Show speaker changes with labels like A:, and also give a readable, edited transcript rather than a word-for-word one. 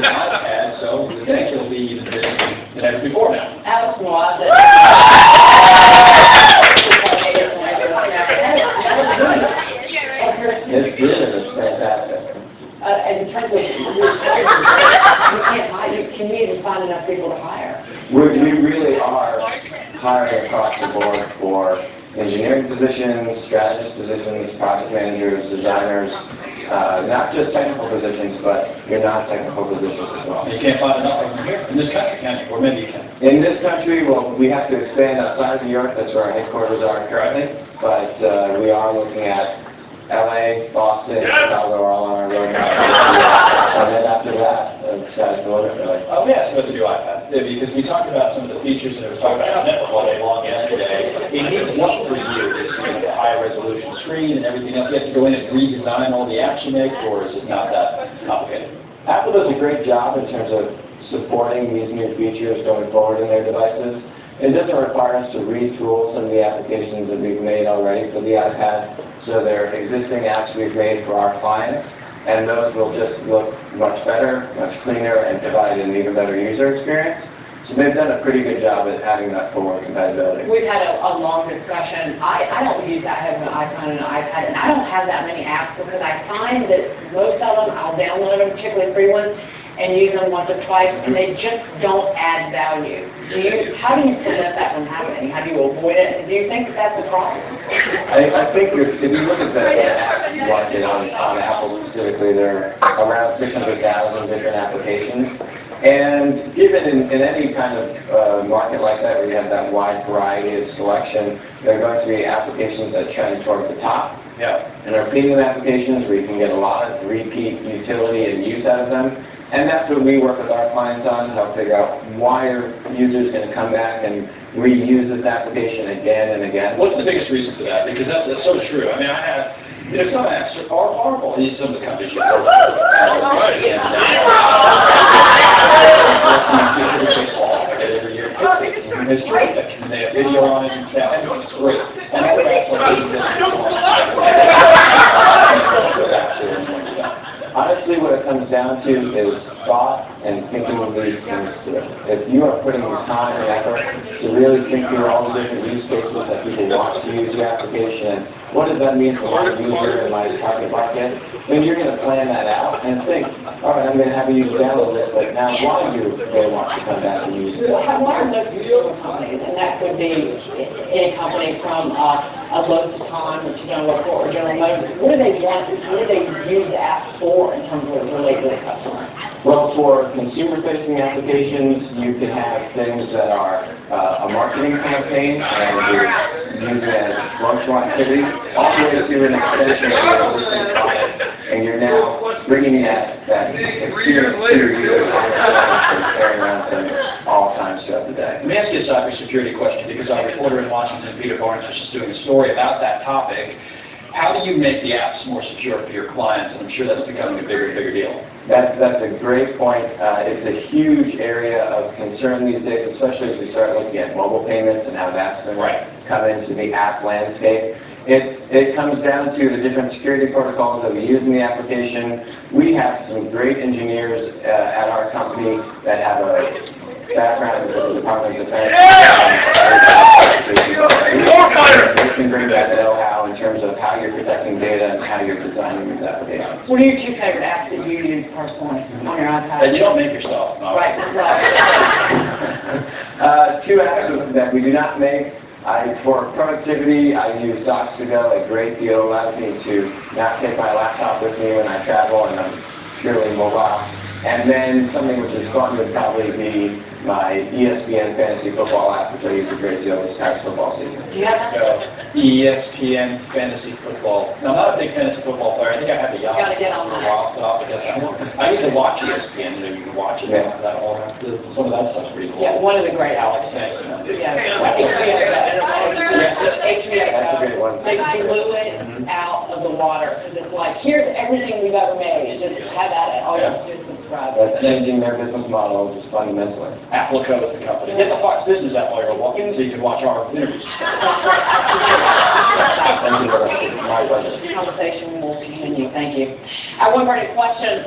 A: the iPad, so we think it'll be even bigger than ever before now.
B: Alex Moazed.
C: It's good and it's fantastic.
B: In terms of you can't hire, can you even find enough people to hire?
C: We really are hiring across the board for engineering positions, strategist positions, project managers, designers, not just technical positions, but your non-technical positions as well.
A: You can't find enough of them here in this country, can you? Or maybe you can.
C: In this country, well, we have to expand outside of New York. That's where our headquarters are currently. But we are looking at LA, Boston, Chicago, are all on our roadmap. And then after that, sky's the limit, really.
A: Oh, yes, about the new iPad. Yeah, because we talked about some of the features and it was talked about network all day long yesterday. It needs what for you? Is it a higher resolution screen and everything else? You have to go in and redesign all the apps you make, or is it not that complicated?
C: Apple does a great job in terms of supporting these new features going forward in their devices. It doesn't require us to retool some of the applications that we've made already for the iPad. So there are existing apps we've made for our clients, and those will just look much better, much cleaner, and provide an even better user experience. So they've done a pretty good job at having that forward compatibility.
B: We've had a long discussion. I don't use that. I have an iPhone and an iPad, and I don't have that many apps because I find that most of them, I'll download them, particularly free ones, and use them once or twice, and they just don't add value. How do you prevent that from happening? How do you avoid it? Do you think that that's a problem?
C: I think if you look at the app market on Apple specifically, there are around 600,000 different applications. And given in any kind of market like that where you have that wide variety of selection, there are going to be applications that trend towards the top.
A: Yeah.
C: And there are premium applications where you can get a lot of repeat utility and use out of them. And that's what we work with our clients on, to help figure out why are users going to come back and reuse this application again and again.
A: What's the biggest reason for that? Because that's so true. I mean, I have, some apps are horrible. Some of the companies are horrible. Every year. It's great. They have video on it and sound. It's great. And I would
C: honestly, what it comes down to is thought and thinking of these things through. If you are putting the time and effort to really think through all the different use cases that people want to use your application, what does that mean for my user and my target market, then you're going to plan that out and think, all right, I'm going to have you download this, but now why do they want to come back and use it?
B: What are those user companies? And that could be any company from a Lowe's to Time, which you don't work for, or General Motors. What do they want? What do they use the app for in terms of relate to the customer?
C: Well, for consumer-facing applications, you can have things that are a marketing campaign, and you're using it as promotional activity, all the way to an extension of your existing product, and you're now bringing that experience to your users and carrying around them all times throughout the day.
A: Let me ask you a cybersecurity question, because our reporter in Washington, Peter Barnes, was just doing a story about that topic. How do you make the apps more secure for your clients? And I'm sure that's becoming a bigger and bigger deal.
C: That's a great point. It's a huge area of concern these days, especially as we start looking at mobile payments and how that's going to come into the app landscape. It comes down to the different security protocols that we use in the application. We have some great engineers at our company that have a background in the Department of Defense. They can bring that know-how in terms of how you're protecting data and how you're designing these applications.
B: What are your two favorite apps that you use personally on your iPad?
A: That you don't make yourself. No.
B: Right.
C: Two apps that we do not make. For productivity, I use Docs2Go a great deal. It allows me to not take my laptop with me when I travel and I'm purely mobile. And then something which is fun would probably be my ESPN Fantasy Football app, which I use a great deal this past football season.
B: Do you have that?
A: ESPN Fantasy Football. Now, I'm not a big fantasy football player. I think I have the Yahoo
B: Gotta get on
A: for a while, so I'll get that. I used to watch ESPN, you can watch it.
C: Yeah.
A: Some of that stuff's pretty cool.
B: Yeah, one of the great
A: Alex, thanks.
B: Yeah, HBO.
C: That's a great one.
B: They blew it out of the water because it's like, here's everything we've ever made. Just have at it. All you have to do is subscribe.
C: That's changing their business model just fundamentally.
A: Applico is the company. Get the Fox Business app while you're walking so you can watch our interviews.
C: Thank you very much. My pleasure.
B: This conversation will continue. Thank you. I have one more question.